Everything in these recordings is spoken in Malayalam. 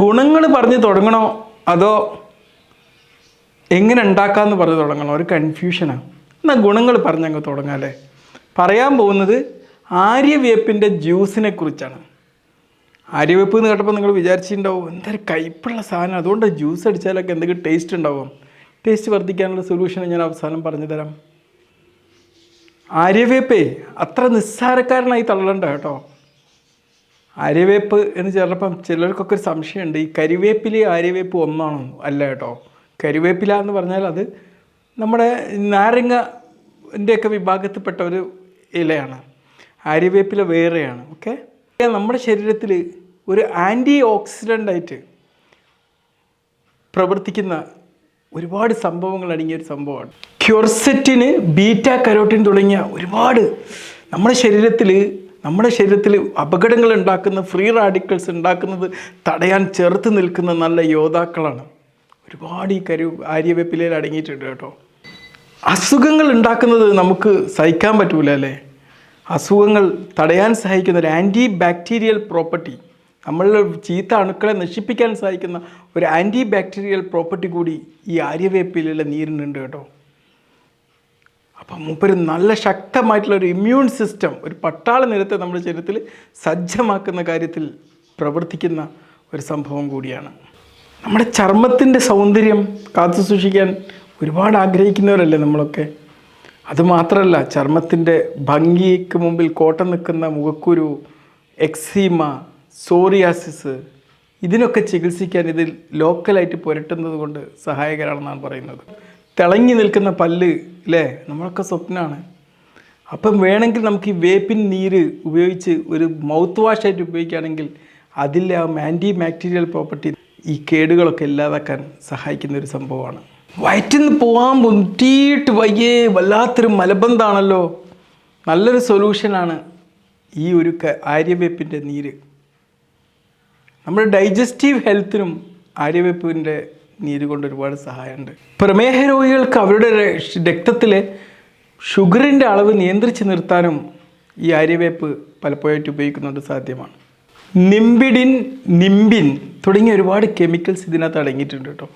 ഗുണങ്ങൾ പറഞ്ഞു തുടങ്ങണോ അതോ എങ്ങനെ ഉണ്ടാക്കാമെന്ന് പറഞ്ഞു തുടങ്ങണോ? ഒരു കൺഫ്യൂഷനാണ്. എന്നാൽ ഗുണങ്ങൾ പറഞ്ഞങ്ങ് തുടങ്ങാം അല്ലേ. പറയാൻ പോകുന്നത് ആര്യവേപ്പിൻ്റെ ജ്യൂസിനെ കുറിച്ചാണ്. ആര്യവേപ്പ് എന്ന് കേട്ടപ്പോൾ നിങ്ങൾ വിചാരിച്ചിട്ടുണ്ടാവും എന്തൊരു കയ്പുള്ള സാധനം, അതുകൊണ്ട് ജ്യൂസ് അടിച്ചാലൊക്കെ എന്തെങ്കിലും ടേസ്റ്റ് ഉണ്ടാവും. ടേസ്റ്റ് വർദ്ധിക്കാനുള്ള സൊല്യൂഷൻ ഞാൻ അവസാനം പറഞ്ഞു തരാം. ആര്യവേപ്പേ അത്ര നിസ്സാരക്കാരനായി തള്ളണ്ട കേട്ടോ. ആര്യവേപ്പ് എന്ന് ചേർന്നപ്പം ചിലർക്കൊക്കെ ഒരു സംശയമുണ്ട്, ഈ കരിവേപ്പില ആര്യവേപ്പ് ഒന്നാണോ? അല്ല കേട്ടോ. കരിവേപ്പില എന്ന് പറഞ്ഞാൽ അത് നമ്മുടെ നാരങ്ങൻ്റെയൊക്കെ വിഭാഗത്തിൽപ്പെട്ട ഒരു ഇലയാണ്. ആര്യവേപ്പില വേറെയാണ്. ഓക്കെ, നമ്മുടെ ശരീരത്തിൽ ഒരു ആൻറ്റി ഓക്സിഡൻ്റായിട്ട് പ്രവർത്തിക്കുന്ന ഒരുപാട് സംഭവങ്ങൾ അടങ്ങിയ ഒരു സംഭവമാണ്. ക്യൂർസെറ്റിന്, ബീറ്റ കരോട്ടിൻ തുടങ്ങിയ ഒരുപാട് നമ്മുടെ ശരീരത്തിൽ അപകടങ്ങൾ ഉണ്ടാക്കുന്ന ഫ്രീ റാഡിക്കൽസ് ഉണ്ടാക്കുന്നത് തടയാൻ ചെറുത്ത് നിൽക്കുന്ന നല്ല യോദ്ധാക്കളാണ് ഒരുപാട് ഈ ആര്യവേപ്പിലയിൽ അടങ്ങിയിട്ടുണ്ട് കേട്ടോ. അസുഖങ്ങൾ ഉണ്ടാക്കുന്നത് നമുക്ക് സഹിക്കാൻ പറ്റൂല അല്ലേ. അസുഖങ്ങൾ തടയാൻ സഹായിക്കുന്ന ഒരു ആൻറ്റി ബാക്ടീരിയൽ പ്രോപ്പർട്ടി, നമ്മളുടെ ചീത്ത അണുക്കളെ നശിപ്പിക്കാൻ സഹായിക്കുന്ന ഒരു ആൻറ്റി ബാക്ടീരിയൽ പ്രോപ്പർട്ടി കൂടി ഈ ആര്യവേപ്പിലയിലെ നീരിനുണ്ട് കേട്ടോ. അപ്പം മൂപ്പര് നല്ല ശക്തമായിട്ടുള്ളൊരു ഇമ്മ്യൂൺ സിസ്റ്റം, ഒരു പട്ടാള നിരത്തെ നമ്മുടെ ശരീരത്തിൽ സജ്ജമാക്കുന്ന കാര്യത്തിൽ പ്രവർത്തിക്കുന്ന ഒരു സംഭവം കൂടിയാണ്. നമ്മുടെ ചർമ്മത്തിൻ്റെ സൗന്ദര്യം കാത്തു സൂക്ഷിക്കാൻ ഒരുപാട് ആഗ്രഹിക്കുന്നവരല്ലേ നമ്മളൊക്കെ. അതുമാത്രമല്ല, ചർമ്മത്തിൻ്റെ ഭംഗിക്ക് മുമ്പിൽ കോട്ടം നിൽക്കുന്ന മുഖക്കുരു, എക്സീമ, സോറിയാസിസ്, ഇതിനൊക്കെ ചികിത്സിക്കാൻ ഇതിൽ ലോക്കലായിട്ട് പുരട്ടുന്നത് കൊണ്ട് സഹായകരമാണെന്നാണ് പറയുന്നത്. തിളങ്ങി നിൽക്കുന്ന പല്ല് അല്ലേ, നമ്മളൊക്കെ സ്വപ്നമാണ്. അപ്പം വേണമെങ്കിൽ നമുക്ക് ഈ വേപ്പിൻ നീര് ഉപയോഗിച്ച് ഒരു മൗത്ത് വാഷായിട്ട് ഉപയോഗിക്കുകയാണെങ്കിൽ അതിലെ ആ ആൻറ്റി ബാക്ടീരിയൽ പ്രോപ്പർട്ടി ഈ കേടുകളൊക്കെ ഇല്ലാതാക്കാൻ സഹായിക്കുന്ന ഒരു സംഭവമാണ്. വയറ്റിൽ നിന്ന് പോകാൻ മുട്ടിയിട്ട് വല്ലാത്തൊരു മലബന്ധമാണല്ലോ. നല്ലൊരു സൊല്യൂഷനാണ് ഈ ഒരു ആര്യവേപ്പിൻ്റെ നീര്. നമ്മുടെ ഡൈജസ്റ്റീവ് ഹെൽത്തിനും ആര്യവേപ്പിൻ്റെ നീര് കൊണ്ട് ഒരുപാട് സഹായമുണ്ട്. പ്രമേഹ രോഗികൾക്ക് അവരുടെ രക്തത്തിലെ ഷുഗറിൻ്റെ അളവ് നിയന്ത്രിച്ച് നിർത്താനും ഈ ആര്യവേപ്പ് പലപ്പോഴായിട്ട് ഉപയോഗിക്കുന്നുണ്ട് സാധ്യമാണ്. നിംബിൻ തുടങ്ങിയ ഒരുപാട് കെമിക്കൽസ് ഇതിനകത്ത് അടങ്ങിയിട്ടുണ്ട് കേട്ടോ.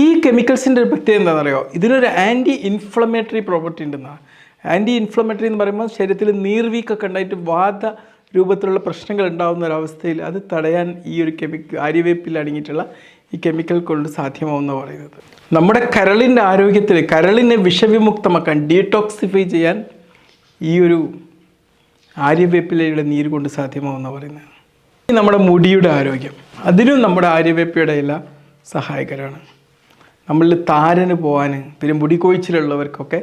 ഈ കെമിക്കൽസിൻ്റെ ഒരു പ്രത്യേകത എന്താണെന്നറിയോ? ഇതിനൊരു ആൻറ്റി ഇൻഫ്ലമേറ്ററി പ്രോപ്പർട്ടി ഉണ്ടെന്നാണ്. ആൻറ്റി ഇൻഫ്ലമേറ്ററി എന്ന് പറയുമ്പോൾ ശരീരത്തിൽ നീർവീക്കൊക്കെ ഉണ്ടായിട്ട് വാത രൂപത്തിലുള്ള പ്രശ്നങ്ങൾ ഉണ്ടാകുന്ന ഒരവസ്ഥയിൽ അത് തടയാൻ ഈ ഒരു ആര്യവേപ്പിൽ അടങ്ങിയിട്ടുള്ള ഈ കെമിക്കൽ കൊണ്ട് സാധ്യമാവുമെന്ന് പറയുന്നത്. നമ്മുടെ കരളിൻ്റെ ആരോഗ്യത്തിൽ, കരളിനെ വിഷവിമുക്തമാക്കാൻ, ഡീടോക്സിഫൈ ചെയ്യാൻ ഈ ഒരു ആര്യവേപ്പിലയുടെ നീര് കൊണ്ട് സാധ്യമാവുമെന്ന് പറയുന്നത്. നമ്മുടെ മുടിയുടെ ആരോഗ്യം, അതിനും നമ്മുടെ ആര്യവേപ്പിയുടെ ഇല സഹായകരമാണ്. നമ്മളിൽ താരന് പോകാൻ, പിന്നെ മുടി കൊഴിച്ചിലുള്ളവർക്കൊക്കെ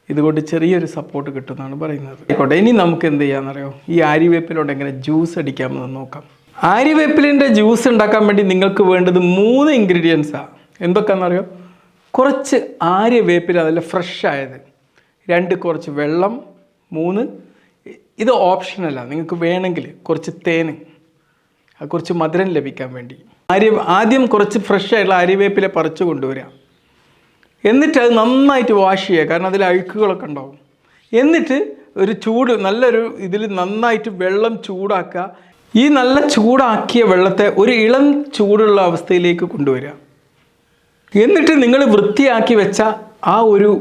ഇതുകൊണ്ട് ചെറിയൊരു സപ്പോർട്ട് കിട്ടുമെന്നാണ് പറയുന്നത്. ആയിക്കോട്ടെ, ഇനി നമുക്ക് എന്ത് ചെയ്യാമെന്നറിയോ? ഈ ആര്യവേപ്പിലോട്ട് എങ്ങനെ ജ്യൂസ് അടിക്കാമെന്ന് നോക്കാം. ആര്യവേപ്പിലിൻ്റെ ജ്യൂസ് ഉണ്ടാക്കാൻ വേണ്ടി നിങ്ങൾക്ക് വേണ്ടത് 3 ഇൻഗ്രീഡിയൻസാണ്. എന്തൊക്കെയാണെന്നറിയോ? കുറച്ച് ആര്യവേപ്പില, നല്ല ഫ്രഷ് ആയത്. 2 കുറച്ച് വെള്ളം. 3 ഇത് ഓപ്ഷനല്ല, നിങ്ങൾക്ക് വേണമെങ്കിൽ കുറച്ച് തേന്, കുറച്ച് മധുരം ലഭിക്കാൻ വേണ്ടി. ആദ്യം കുറച്ച് ഫ്രഷ് ആയിട്ടുള്ള ആര്യവേപ്പില പറിച്ചു കൊണ്ടുവരിക. എന്നിട്ട് അത് നന്നായിട്ട് വാഷ് ചെയ്യുക, കാരണം അതിൽ അഴുക്കുകളൊക്കെ ഉണ്ടാവും. എന്നിട്ട് ഒരു നല്ലൊരു ഇതിൽ നന്നായിട്ട് വെള്ളം ചൂടാക്കുക. ഈ നല്ല ചൂടാക്കിയ വെള്ളത്തെ ഒരു ഇളം ചൂടുള്ള അവസ്ഥയിലേക്ക് കൊണ്ടുവരിക. എന്നിട്ട് നിങ്ങൾ വൃത്തിയാക്കി വെച്ച ആ ഒരു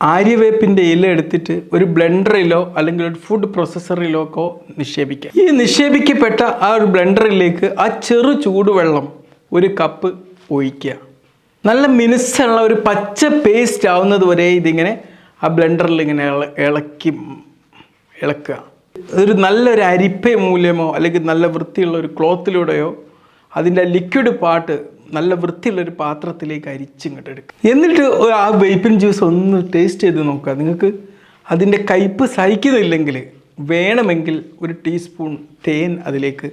ആര്യവേപ്പിൻ്റെ ഇല എടുത്തിട്ട് ഒരു ബ്ലെൻഡറിലോ അല്ലെങ്കിൽ ഒരു ഫുഡ് പ്രോസസ്സറിലോ ഒക്കെ നിക്ഷേപിക്കുക. ഈ നിക്ഷേപിക്കപ്പെട്ട ആ ഒരു ബ്ലെൻഡറിലേക്ക് ആ ചെറു ചൂടുവെള്ളം 1 കപ്പ് ഒഴിക്കുക. നല്ല മിനുസുള്ള ഒരു പച്ച പേസ്റ്റ് ആവുന്നത് വരെ ഇതിങ്ങനെ ആ ബ്ലെൻഡറിൽ ഇങ്ങനെ ഇളക്കുക. ഒരു നല്ലൊരു അരിപ്പ മൂല്യമോ അല്ലെങ്കിൽ നല്ല വൃത്തിയുള്ള ഒരു ക്ലോത്തിലൂടെയോ അതിൻ്റെ ലിക്വിഡ് പാർട്ട് നല്ല വൃത്തിയുള്ളൊരു പാത്രത്തിലേക്ക് അരിച്ചിങ്ങോട്ട് എടുക്കുക. എന്നിട്ട് ആ വേപ്പിൻ ജ്യൂസ് ഒന്ന് ടേസ്റ്റ് ചെയ്ത് നോക്കുക. നിങ്ങൾക്ക് അതിൻ്റെ കയ്പ്പ് സഹിക്കുന്നില്ലെങ്കിൽ വേണമെങ്കിൽ 1 ടീസ്പൂൺ തേൻ അതിലേക്ക്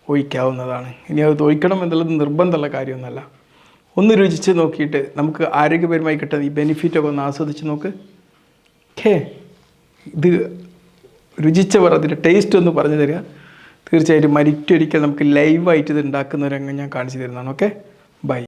ഒഴിക്കാവുന്നതാണ്. ഇനി അത് ഒഴിക്കണം എന്നുള്ളത് നിർബന്ധമുള്ള കാര്യമൊന്നുമല്ല. ഒന്ന് രുചിച്ച് നോക്കിയിട്ട് നമുക്ക് ആരോഗ്യപരമായി കിട്ടുന്ന ഈ ബെനിഫിറ്റൊക്കെ ഒന്ന് ആസ്വദിച്ച് നോക്ക്. ഓക്കേ, ഇത് രുചിച്ചവർ അതിൻ്റെ ടേസ്റ്റ് ഒന്ന് പറഞ്ഞു തരിക. തീർച്ചയായിട്ടും മറ്റൊരിക്കൽ നമുക്ക് ലൈവായിട്ട് ഇത് ഉണ്ടാക്കുന്ന ഒരു രംഗം ഞാൻ കാണിച്ചു തരുന്നതാണ്. Okay, by.